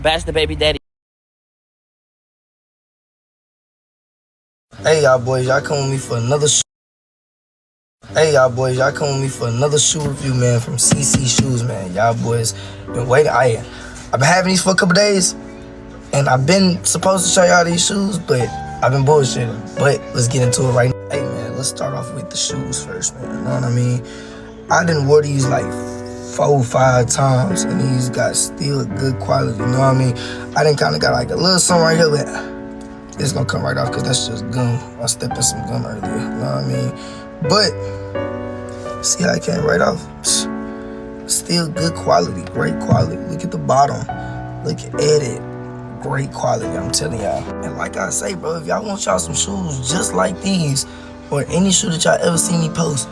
Bash the baby daddy. Hey y'all boys, y'all come with me for another shoe. Hey y'all boys, y'all come with me for another shoe review, man, from CC Shoes, man. Y'all boys been waiting. I've been having these for a couple days, and I've been supposed to show y'all these shoes, but I've been bullshitting. But let's get into it right now. Hey man, let's start off with the shoes first, man. You know what I mean? I done wore these like 4 or 5 times, and these got still good quality. You know what I mean? I done kind of got like a little something right here, but it's gonna come right off because that's just gum. I stepped in some gum earlier. You know what I mean? But see how it came right off? Still good quality, great quality. Look at the bottom. Look at it. Great quality, I'm telling y'all. And like I say, bro, if y'all want y'all some shoes just like these, or any shoe that y'all ever see me post,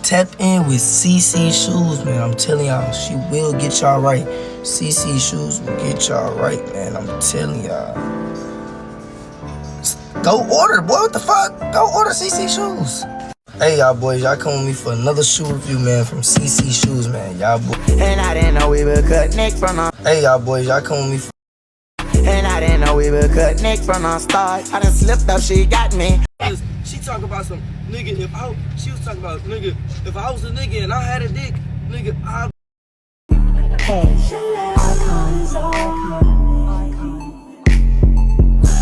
tap in with CC Shoes, man. I'm telling y'all, she will get y'all right. CC Shoes will get y'all right, man. I'm telling y'all. Go order, boy. What the fuck? Go order CC Shoes. Hey y'all boys, y'all come with me for another shoe review, man, from CC Shoes, man. Y'all boys. And I didn't know we would cut Nick from the. Hey y'all boys, y'all come with me for. And I didn't know we would cut Nick from the start. I done slipped up, she got me. She talk about some nigga. She was talking about nigga. If I was a nigga and I had a dick, nigga, I'd. Hey, icons.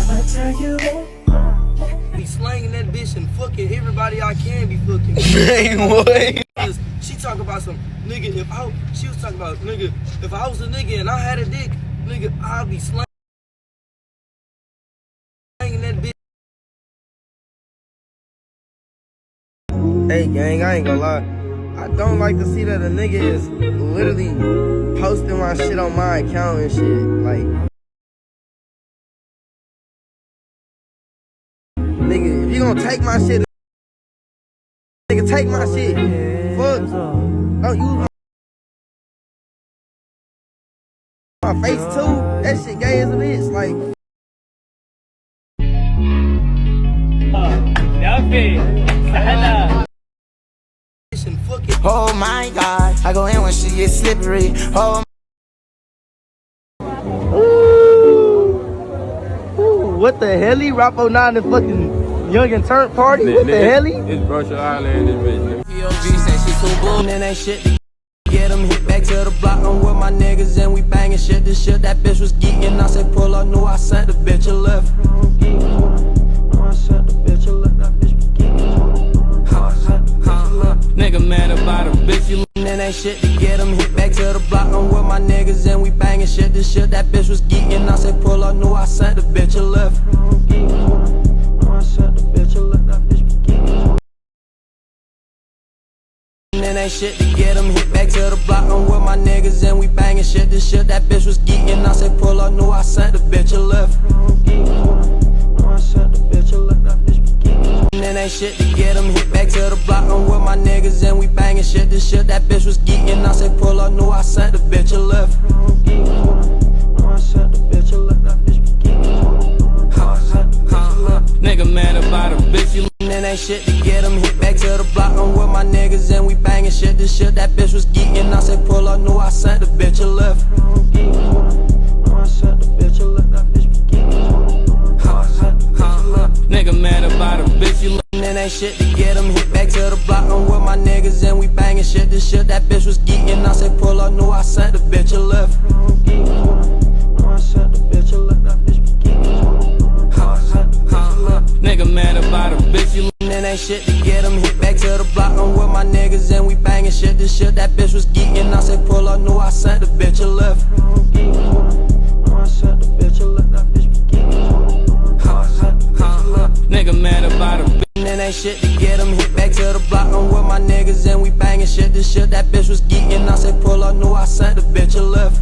I'ma tell you it. Be slanging that bitch and fucking everybody I can be fucking. Dang, what? She talk about some nigga. She was talking about nigga. If I was a nigga and I had a dick, nigga, I'd be slanging that bitch. Hey gang, I ain't gonna lie. I don't like to see that a nigga is literally posting my shit on my account and shit. Like, nigga, if you gonna take my shit, nigga, take my shit. Fuck. Don't use my face too. That shit gay as a bitch. Like. Oh my God, I go in when she gets slippery. Oh. Ooh, what the hell? Rapo 9 and fucking Young and Turn party? What the hell? It's Brusher Island, this bitch. POG say she too bull, and ain't shit to get him hit back to the block. I'm with my niggas and we banging shit. This shit that bitch was geeking. I said pull up, knew I sent the bitch a left. I sent the bitch a left. That bitch was geeking. Nigga mad about a bitch, you and ain't shit to get him hit back to the block. I'm with my niggas and we banging shit. This shit that bitch was geeking. I said pull up, knew I sent the bitch a left. I sent the bitch a left. That bitch was geeking. And ain't shit to get him hit back to the block. I'm with my niggas and we banging shit. This shit that bitch was geeking. I said pull up, knew I sent the bitch a left. I sent the bitch a left. That bitch was geeking. And ain't shit to get him hit back to the block. I'm with my niggas and we banging shit. This shit that bitch was geeking. I said pull up, knew I sent the bitch a left. I sent the bitch a left. That bitch was geeking. Nigga mad about a bitch, you and ain't shit to get him hit back to the block. I'm with my niggas and we banging shit. This shit that bitch was geeking. I said pull up, knew I sent the bitch a left. I sent the bitch a left. That bitch was geeking. Nigga mad about a bitch, you and ain't shit to get him hit back to the block. I'm with my niggas and we banging shit. This shit that bitch was geeking. I said pull up, knew I sent the bitch a left. I sent the bitch a left. That bitch was geeking. Nigga mad about a bitch, you and ain't shit to get him hit back to the block. I'm with my niggas and we banging shit. This shit that bitch was geeking. I said pull up, knew I sent the bitch a left. I sent the bitch a left. That bitch was geeking. Nigga mad about a bitch and ain't shit to get him hit back to the block. I'm with my niggas and we banging shit. This shit that bitch was geeking. I said pull up, knew I sent the bitch a left.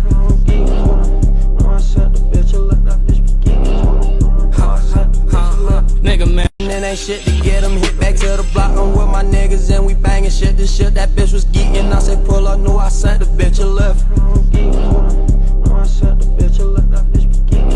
I sent the bitch a left. That bitch was geeking. Nigga mad and ain't shit to get him hit back to the block. I'm with my niggas and we banging shit. This shit that bitch was geeking. I said pull up, knew I sent the bitch a left. I sent the bitch a left. That bitch was geeking.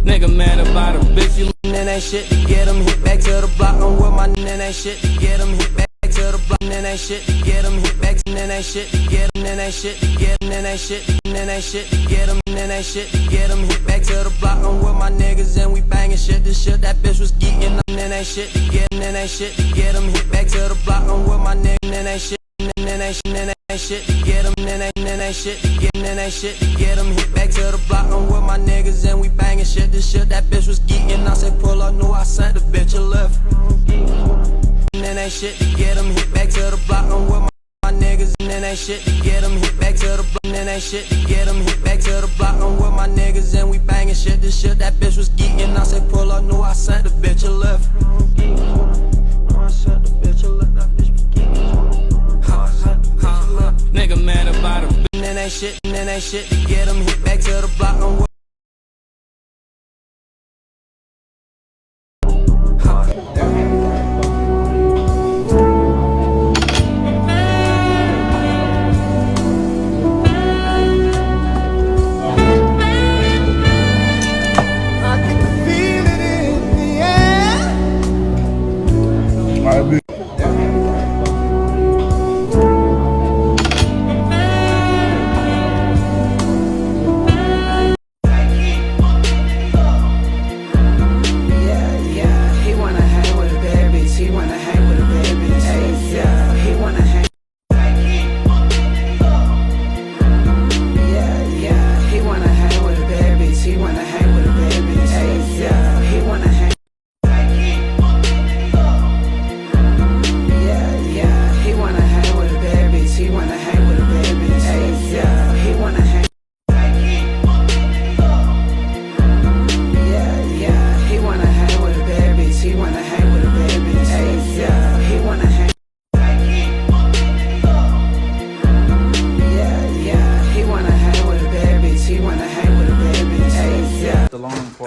Nigga mad about a bitch, you and ain't shit to get him hit back to the block. I'm with my and ain't shit to get him hit back to the block. And then ain't shit to get them hit back. And then ain't shit to get them. And then ain't shit to get them. And then ain't shit. And then ain't shit to get them. And then ain't shit to get them hit back to the block. I'm with my niggas and we banging shit. This shit that bitch was geeking. And then ain't shit to get. And then ain't shit to get them hit back to the block. I'm with my niggas. And then ain't shit. And then ain't shit to get them. And then ain't shit to get. And then ain't shit to get them hit back to the block. I'm with my niggas and we banging shit. This shit that bitch was geeking. I said pull up, knew I sent the bitch a lift. And then ain't shit to get them hit back to the block. I'm with my niggas. And then ain't shit to get them hit back to the block. And then ain't shit to get them hit back to the block. I'm with my niggas and we banging shit. This shit that bitch was geeking. I said pull up, knew I sent the bitch a lift. I sent the bitch a lift. That bitch was geeking. Nigga mad about him. And then ain't shit. And then ain't shit to get them hit back to the block. I'm with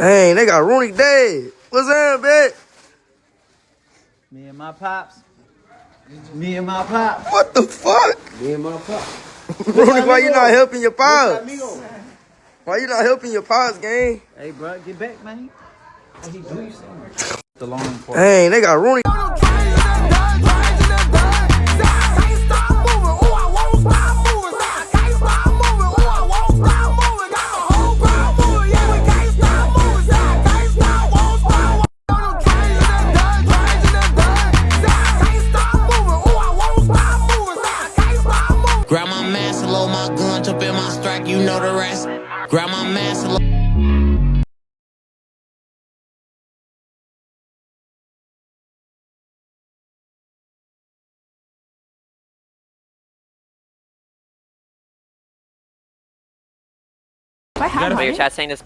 Dang, they got Rooney dead. What's up, bitch? Me and my pops. Me and my pops. What the fuck? Me and my pops. Rooney, why you not helping your pops? Why you not helping your pops, gang? Hey, bro, get back, man. He do you something. The long part. Dang, they got Rooney. grab my mask, load my gun, jump in my strike, you know the rest. Grab my mask, load Your chat saying this.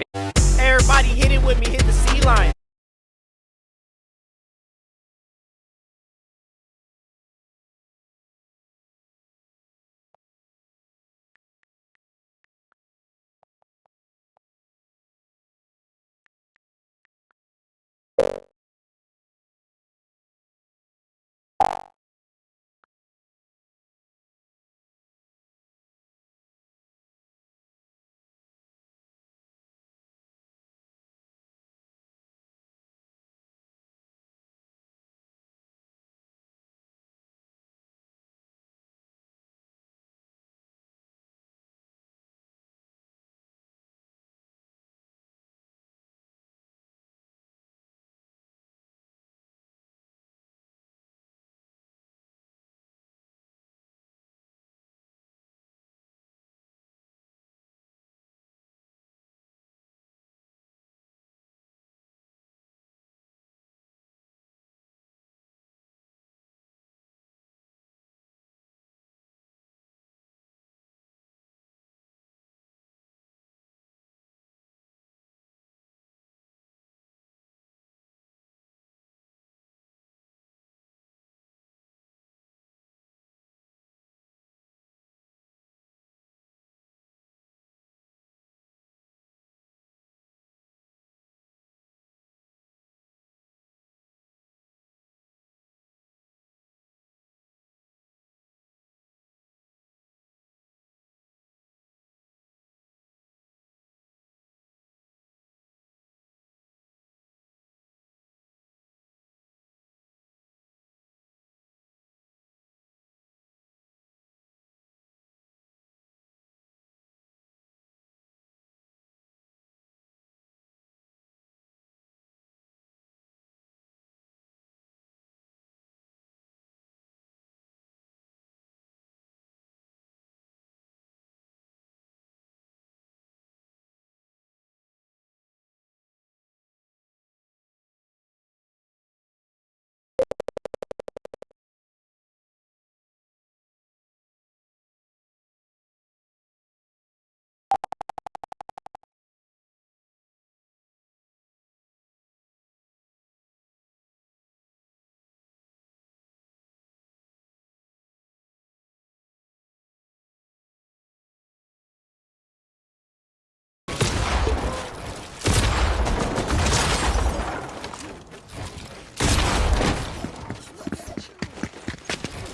Everybody hit it with me, hit the C line.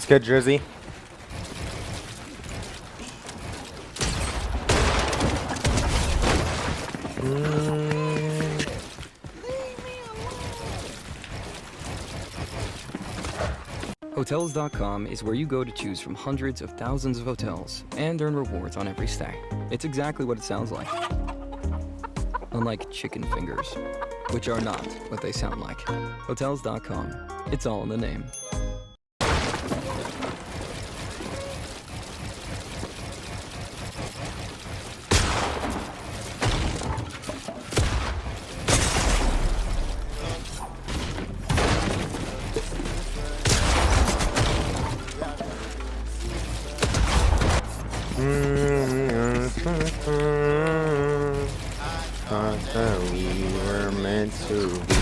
What's good, Drizzy? Hotels.com is where you go to choose from hundreds of thousands of hotels and earn rewards on every stay. It's exactly what it sounds like. Unlike chicken fingers, which are not what they sound like. Hotels.com. It's all in the name. We were meant to be.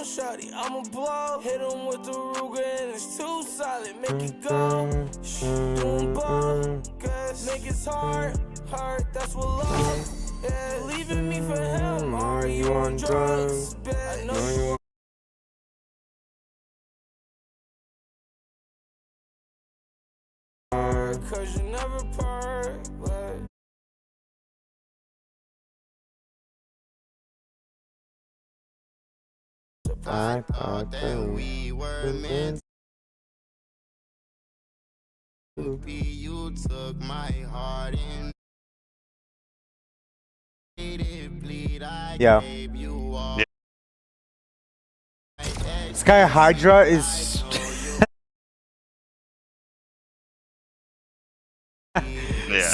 Shawty, I'ma blow. Hit him with the Ruger and it's too solid. Make it go. Doing ball. Guess niggas hard. That's what love. Yeah, leaving me for him. Are you on drugs? I know you. Cause you never part. I thought that we were meant to be. You took my heart and made it bleed. I gave you all. Sky Hydra is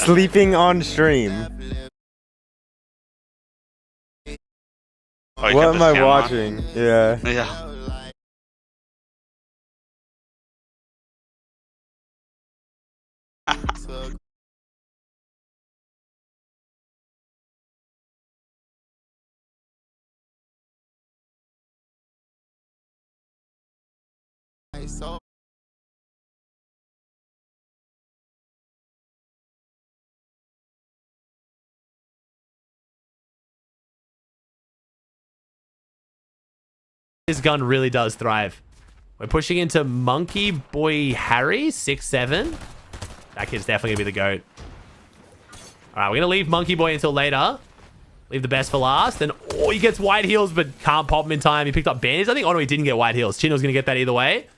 sleeping on stream. Oh, what am I watching? Yeah. Yeah. This gun really does thrive. We're pushing into Monkey Boy Harry, 6'7". That kid's definitely gonna be the GOAT. Alright, we're gonna leave Monkey Boy until later. Leave the best for last. And he gets white heels, but can't pop him in time. He picked up bandages. I think, oh no, he didn't get white heels. Chino's gonna get that either way.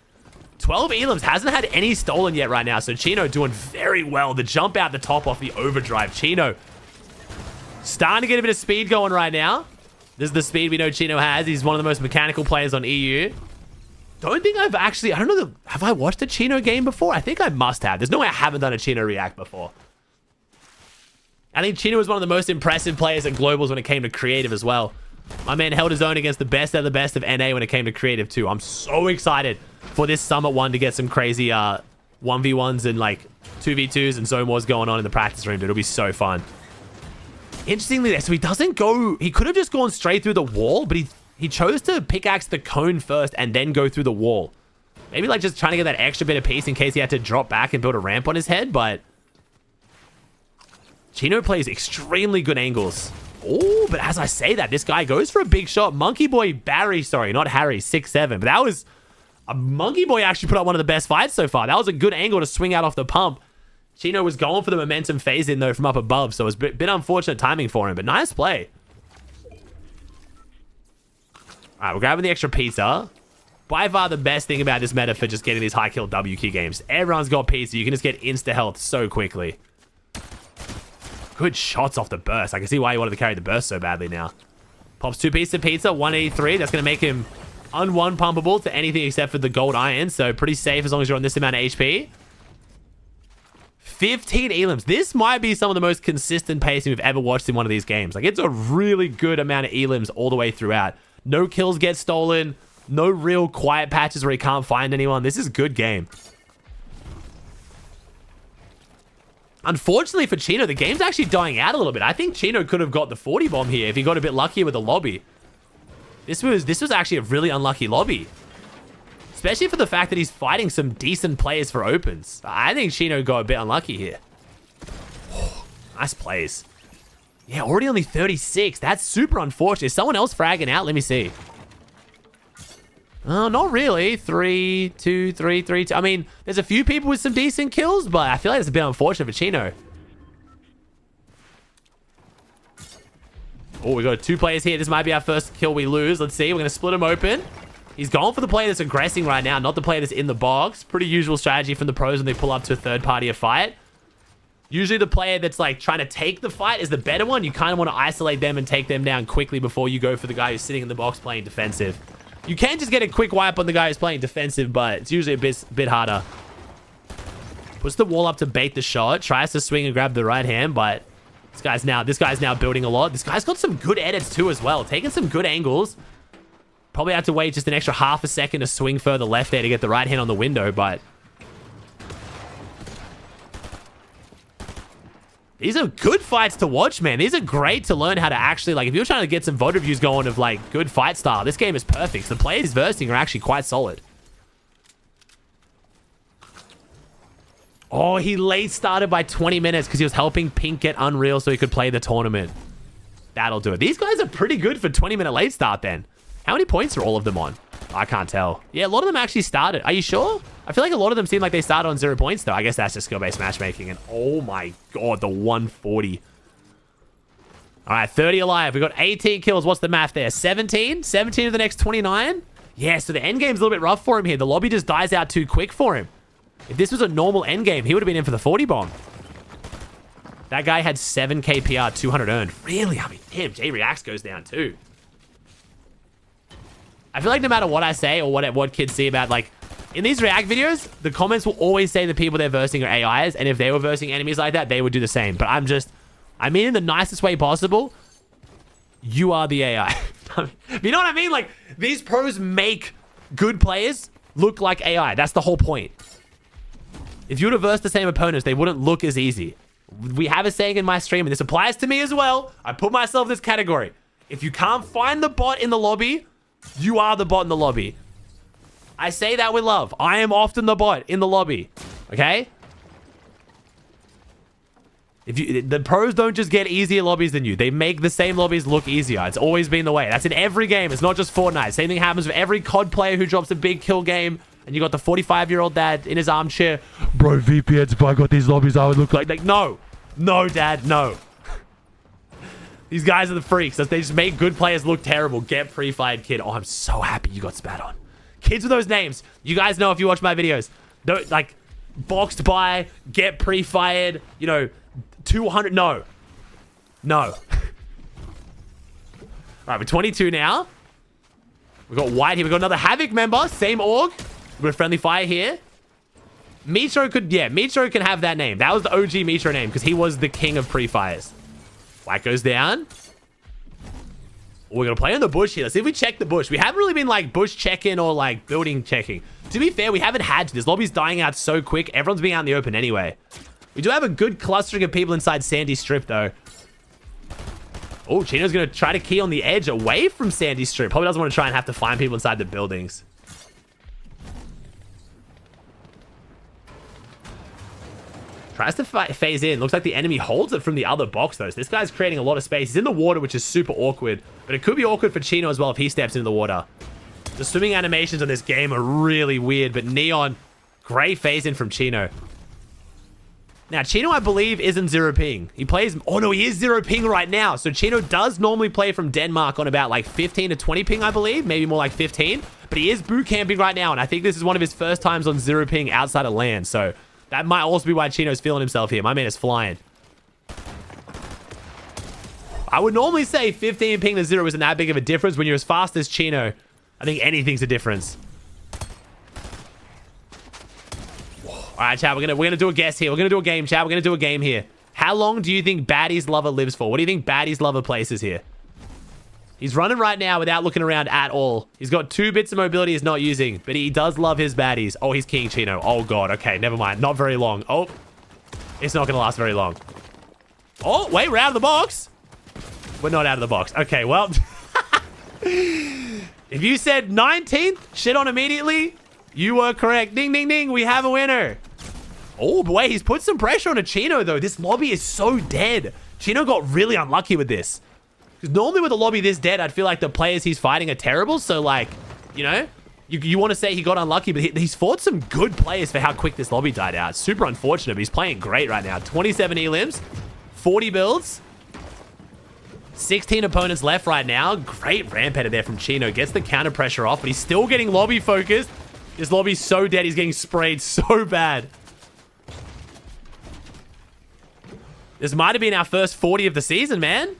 12 elims, hasn't had any stolen yet right now. So Chino doing very well. The jump out the top off the overdrive. Chino starting to get a bit of speed going right now. This is the speed we know Chino has. He's one of the most mechanical players on EU. Don't think I've actually... I don't know... Have I watched a Chino game before? I think I must have. There's no way I haven't done a Chino react before. I think Chino was one of the most impressive players at Globals when it came to creative as well. My man held his own against the best of the best of NA when it came to creative too. I'm so excited for this Summit 1 to get some crazy 1v1s and like 2v2s and Zone Wars going on in the practice room. It'll be so fun. Interestingly, so he doesn't go... He could have just gone straight through the wall, but he chose to pickaxe the cone first and then go through the wall. Maybe like just trying to get that extra bit of peace in case he had to drop back and build a ramp on his head, but... Chino plays extremely good angles. Oh, but as I say that, this guy goes for a big shot. Monkey Boy Barry, sorry, not Harry, 6'7". But that was... A Monkey Boy actually put up one of the best fights so far. That was a good angle to swing out off the pump. Chino was going for the momentum phase in, though, from up above. So it was a bit unfortunate timing for him, but nice play. All right, we're grabbing the extra pizza. By far the best thing about this meta for just getting these high kill W key games. Everyone's got pizza. You can just get insta health so quickly. Good shots off the burst. I can see why he wanted to carry the burst so badly now. Pops 2 pieces of pizza, 183. That's going to make him un-1 pumpable to anything except for the gold iron. So pretty safe as long as you're on this amount of HP. 15 elims. This might be some of the most consistent pacing we've ever watched in one of these games. Like, it's a really good amount of elims all the way throughout. No kills get stolen. No real quiet patches where he can't find anyone. This is a good game. Unfortunately for Chino, the game's actually dying out a little bit. I think Chino could have got the 40 bomb here if he got a bit luckier with the lobby. This was actually a really unlucky lobby. Especially for the fact that he's fighting some decent players for opens. I think Chino got a bit unlucky here. Oh, nice plays. Yeah, already only 36. That's super unfortunate. Is someone else fragging out? Let me see. Oh, not really. 3, 2, 3, 3, 2. I mean, there's a few people with some decent kills, but I feel like it's a bit unfortunate for Chino. Oh, we got 2 players here. This might be our first kill we lose. Let's see. We're going to split them open. He's going for the player that's aggressing right now, not the player that's in the box. Pretty usual strategy from the pros when they pull up to a third party a fight. Usually the player that's like trying to take the fight is the better one. You kind of want to isolate them and take them down quickly before you go for the guy who's sitting in the box playing defensive. You can just get a quick wipe on the guy who's playing defensive, but it's usually a bit harder. Puts the wall up to bait the shot. Tries to swing and grab the right hand, but this guy's now building a lot. This guy's got some good edits too as well. Taking some good angles. Probably have to wait just an extra half a second to swing further left there to get the right hand on the window, but... These are good fights to watch, man. These are great to learn how to actually, like, if you're trying to get some VOD reviews going of, like, good fight style, this game is perfect. The players he's versing are actually quite solid. Oh, he late started by 20 minutes because he was helping Pink get Unreal so he could play the tournament. That'll do it. These guys are pretty good for 20-minute late start then. How many points are all of them on? I can't tell. Yeah, a lot of them actually started. Are you sure? I feel like a lot of them seem like they started on 0 points, though. I guess that's just skill-based matchmaking. And oh my god, the 140. All right, 30 alive. We got 18 kills. What's the math there? 17? 17 of the next 29? Yeah, so the endgame's a little bit rough for him here. The lobby just dies out too quick for him. If this was a normal endgame, he would have been in for the 40 bomb. That guy had 7 KPR, 200 earned. Really? I mean, damn, J-Reacts goes down too. I feel like no matter what I say or what kids see about, like, in these React videos, the comments will always say the people they're versing are AIs, and if they were versing enemies like that, they would do the same. But I mean in the nicest way possible, you are the AI. You know what I mean? Like, these pros make good players look like AI. That's the whole point. If you were to verse the same opponents, they wouldn't look as easy. We have a saying in my stream, and this applies to me as well. I put myself in this category. If you can't find the bot in the lobby, you are the bot in the lobby. I say that with love. I am often the bot in the lobby. Okay? The pros don't just get easier lobbies than you. They make the same lobbies look easier. It's always been the way. That's in every game. It's not just Fortnite. Same thing happens with every COD player who drops a big kill game. And you got the 45-year-old dad in his armchair. Bro, VPNs, if I got these lobbies, I would look like no. No, dad, no. These guys are the freaks. They just make good players look terrible. Get pre-fired, kid. Oh, I'm so happy you got spat on. Kids with those names. You guys know if you watch my videos. Don't, like, boxed by, get pre-fired, you know, 200. No. No. All right, we're 22 now. We've got White here. We've got another Havoc member. Same org. We've got a friendly fire here. Mitro can have that name. That was the OG Mitro name because he was the king of pre-fires. White goes down. We're going to play on the bush here. Let's see if we check the bush. We haven't really been like bush checking or like building checking. To be fair, we haven't had to. This lobby's dying out so quick. Everyone's being out in the open anyway. We do have a good clustering of people inside Sandy Strip though. Oh, Chino's going to try to key on the edge away from Sandy Strip. Probably doesn't want to try and have to find people inside the buildings. Tries to phase in. Looks like the enemy holds it from the other box, though. So this guy's creating a lot of space. He's in the water, which is super awkward. But it could be awkward for Chino as well if he steps into the water. The swimming animations on this game are really weird. But Neon, great phase in from Chino. Now, Chino, I believe, isn't zero ping. He plays... Oh, no, he is zero ping right now. So Chino does normally play from Denmark on about like 15 to 20 ping, I believe. Maybe more like 15. But he is boot camping right now. And I think this is one of his first times on zero ping outside of LAN. So... that might also be why Chino's feeling himself here. My man is flying. I would normally say 15 ping to 0 isn't that big of a difference. When you're as fast as Chino, I think anything's a difference. All right, chat, we're gonna do a guess here. We're gonna do a game, chat. We're gonna do a game here. How long do you think Baddies Lover lives for? What do you think Baddies Lover places here? He's running right now without looking around at all. He's got 2 bits of mobility he's not using, but he does love his baddies. Oh, he's King Chino. Oh, God. Okay, never mind. Not very long. Oh, it's not going to last very long. Oh, wait, we're out of the box. We're not out of the box. Okay, well. If you said 19th, shit on immediately, you were correct. Ding, ding, ding. We have a winner. Oh, boy, he's put some pressure on a Chino, though. This lobby is so dead. Chino got really unlucky with this. Because normally with a lobby this dead, I'd feel like the players he's fighting are terrible. So, like, you know, you want to say he got unlucky, but he's fought some good players for how quick this lobby died out. It's super unfortunate, but he's playing great right now. 27 elims, 40 builds, 16 opponents left right now. Great ramp header there from Chino. Gets the counter pressure off, but he's still getting lobby focused. This lobby's so dead. He's getting sprayed so bad. This might have been our first 40 of the season, man.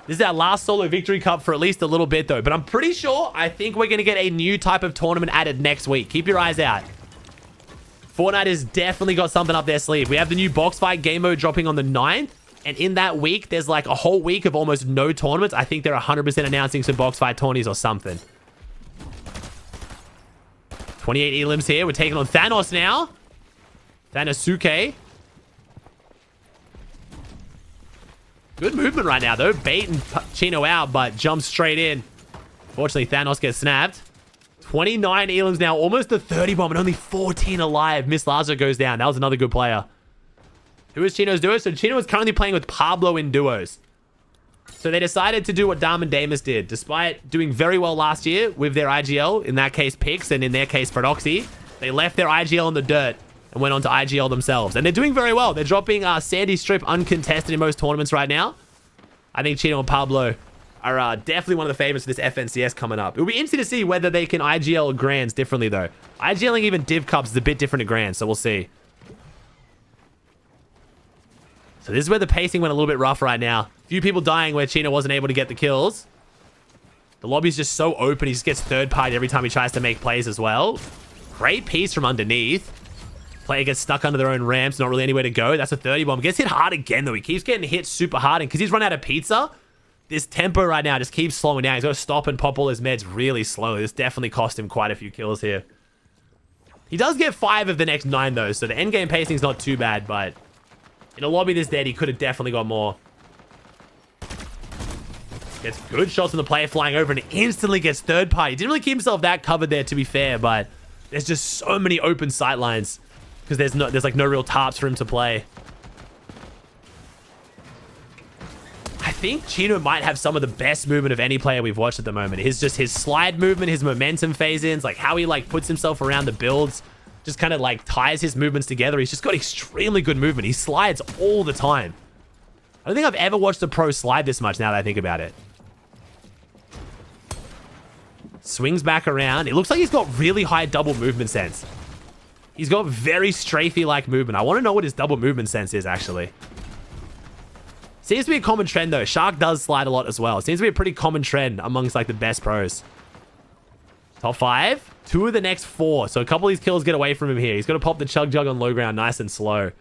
This is our last solo victory cup for at least a little bit, though. But I'm pretty sure, I think we're going to get a new type of tournament added next week. Keep your eyes out. Fortnite has definitely got something up their sleeve. We have the new box fight game mode dropping on the 9th. And in that week, there's like a whole week of almost no tournaments. I think they're 100% announcing some box fight tourneys or something. 28 elims here. We're taking on Thanos now. Thanosuke. Good movement right now, though. Baiting Chino out, but jumps straight in. Fortunately, Thanos gets snapped. 29 elims now. Almost the 30 bomb and only 14 alive. Miss Lazo goes down. That was another good player. Who is Chino's duo? So Chino is currently playing with Pablo in duos. So they decided to do what Dom and Damus did. Despite doing very well last year with their IGL, in that case Pix, and in their case Prodoxy, they left their IGL in the dirt and went on to IGL themselves. And they're doing very well. They're dropping Sandy Strip uncontested in most tournaments right now. I think Chino and Pablo are definitely one of the favorites for this FNCS coming up. It'll be interesting to see whether they can IGL Grands differently, though. IGLing even Div Cups is a bit different to Grands, so we'll see. So this is where the pacing went a little bit rough right now. Few people dying where Chino wasn't able to get the kills. The lobby's just so open. He just gets third-partied every time he tries to make plays as well. Great piece from underneath. Player gets stuck under their own ramps. Not really anywhere to go. That's a 30 bomb. Gets hit hard again, though. He keeps getting hit super hard. And because he's run out of pizza, this tempo right now just keeps slowing down. He's got to stop and pop all his meds really slowly. This definitely cost him quite a few kills here. He does get 5 of the next 9, though. So the endgame pacing is not too bad. But in a lobby this dead, he could have definitely got more. Gets good shots from the player flying over and instantly gets third party. Didn't really keep himself that covered there, to be fair. But there's just so many open sight lines. Because there's like no real tarps for him to play. I think Chino might have some of the best movement of any player we've watched at the moment. His slide movement, his momentum phase-ins, like how he like puts himself around the builds, just kind of like ties his movements together. He's just got extremely good movement. He slides all the time. I don't think I've ever watched a pro slide this much now that I think about it. Swings back around. It looks like he's got really high double movement sense. He's got very strafey-like movement. I want to know what his double movement sense is, actually. Seems to be a common trend, though. Shark does slide a lot as well. Seems to be a pretty common trend amongst, like, the best pros. Top 5. 2 of the next 4. So a couple of these kills get away from him here. He's got to pop the Chug Jug on low ground nice and slow.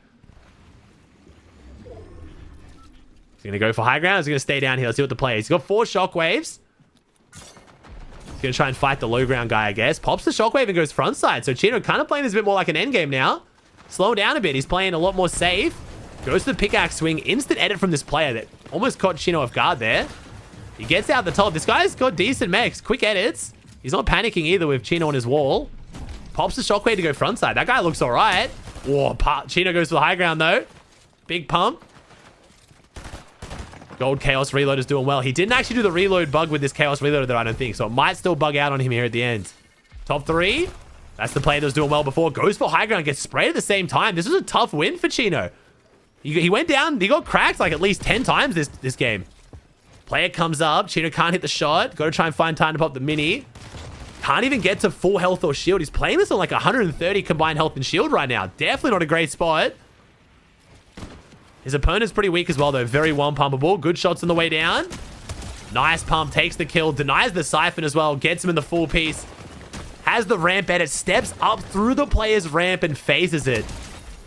He's going to go for high ground. He's going to stay down here. Let's see what the play is. He's got 4 shockwaves. Gonna try and fight the low ground guy, I guess. Pops the shockwave and goes front side. So Chino kind of playing this a bit more like an endgame now. Slow down a bit. He's playing a lot more safe. Goes to the pickaxe swing. Instant edit from this player that Almost caught Chino off guard there. He gets out the top. This guy's got decent mechs. Quick edits. He's not panicking either with Chino on his wall. Pops the shockwave to go frontside. That guy looks all right. Whoa, Chino goes for the high ground, though. Big pump. Gold Chaos Reloader's doing well. He didn't actually do the reload bug with this Chaos Reloader, though, I don't think. So it might still bug out on him here at the end. Top 3. That's the player that was doing well before. Goes for high ground. Gets sprayed at the same time. This was a tough win for Chino. He went down. He got cracked like at least 10 times this game. Player comes up. Chino can't hit the shot. Got to try and find time to pop the mini. Can't even get to full health or shield. He's playing this on like 130 combined health and shield right now. Definitely not a great spot. His opponent's pretty weak as well, though. Very one-pumpable. Good shots on the way down. Nice pump. Takes the kill. Denies the siphon as well. Gets him in the full piece. Has the ramp edit. Steps up through the player's ramp and phases it.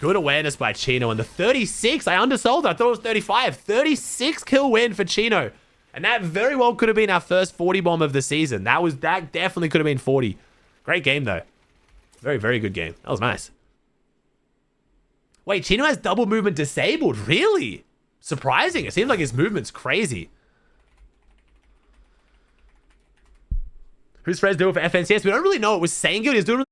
Good awareness by Chino. And the 36, I undersold it. I thought it was 35. 36 kill win for Chino. And that very well could have been our first 40 bomb of the season. That definitely could have been 40. Great game, though. Very, very good game. That was nice. Wait, Chino has double movement disabled. Really? Surprising. It seems like his movement's crazy. Who's Fred's doing for FNCS? We don't really know. It was Sango. He's doing really